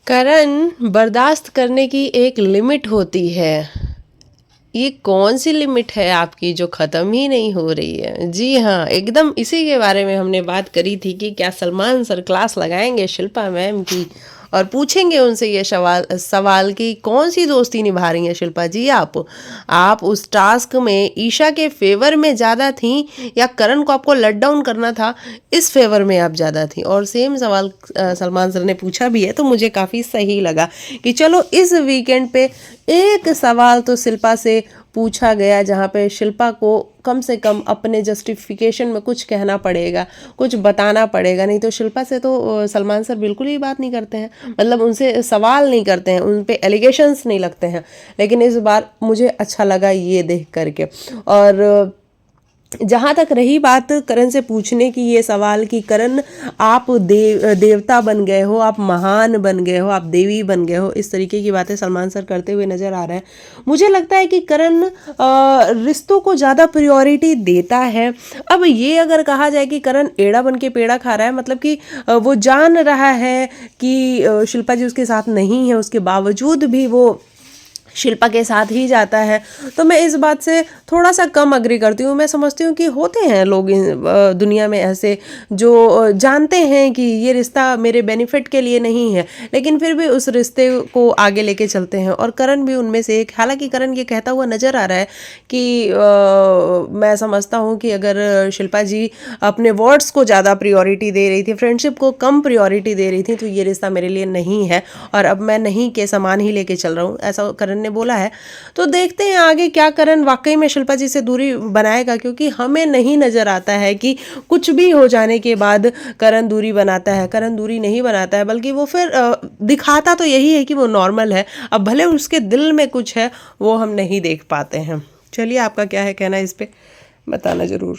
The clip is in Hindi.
करण बर्दाश्त करने की एक लिमिट होती है। ये कौन सी लिमिट है आपकी जो ख़त्म ही नहीं हो रही है? जी हाँ, एकदम इसी के बारे में हमने बात करी थी कि क्या सलमान सर क्लास लगाएँगे शिल्पा मैम की और पूछेंगे उनसे ये सवाल कि कौन-सी दोस्ती निभा रही हैं शिल्पा जी आप? आप उस टास्क में ईशा के फ़ेवर में ज़्यादा थीं या करण को आपको लेट डाउन करना था, इस फ़ेवर में आप ज़्यादा थीं? और सेम सवाल सलमान सर ने पूछा भी है, तो मुझे काफ़ी सही लगा कि चलो इस वीकेंड पे एक सवाल तो शिल्पा से पूछा गया जहाँ पे शिल्पा को कम से कम अपने जस्टिफिकेशन में कुछ कहना पड़ेगा, कुछ बताना पड़ेगा, नहीं तो शिल्पा से तो सलमान सर बिल्कुल ही बात नहीं करते हैं, मतलब उनसे सवाल नहीं करते हैं, उन पे एलिगेशंस नहीं लगते हैं। लेकिन इस बार मुझे अच्छा लगा ये देख करके। और जहाँ तक रही बात करण से पूछने की ये सवाल कि करण आप देवता बन गए हो, आप महान बन गए हो, आप देवी बन गए हो, इस तरीके की बातें सलमान सर करते हुए नज़र आ रहे हैं। मुझे लगता है कि करण रिश्तों को ज़्यादा प्रायोरिटी देता है। अब ये अगर कहा जाए कि करण एड़ा बन के पेड़ा खा रहा है, मतलब कि वो जान रहा है कि शिल्पा जी उसके साथ नहीं है, उसके बावजूद भी वो शिल्पा के साथ ही जाता है, तो मैं इस बात से थोड़ा-सा कम एग्री करती हूँ। मैं समझती हूँ कि होते हैं लोग दुनिया में ऐसे जो जानते हैं कि ये रिश्ता मेरे बेनिफिट के लिए नहीं है, लेकिन फिर भी उस रिश्ते को आगे लेके चलते हैं और करण भी उनमें से एक। हालाँकि करण ये कहता हुआ नज़र आ रहा है कि मैं समझता हूँ कि अगर शिल्पा जी अपने वर्ड्स को ज़्यादा प्रायोरिटी दे रही थी, फ्रेंडशिप को कम प्रायोरिटी दे रही थी, तो ये रिश्ता मेरे लिए नहीं है और अब मैं नहीं के समान ही लेके चल रहा हूँ, ऐसा करण ने बोला है। तो देखते हैं आगे क्या करण वाकई में शिल्पा जी से दूरी बनाएगा, क्योंकि हमें नहीं नजर आता है कि कुछ भी हो जाने के बाद करण दूरी बनाता है। करण दूरी नहीं बनाता है, बल्कि वो फिर दिखाता तो यही है कि वो नॉर्मल है, अब भले उसके दिल में कुछ है वो हम नहीं देख पाते हैं। चलिए आपका क्या है कहना इस पे, बताना ज़रूर।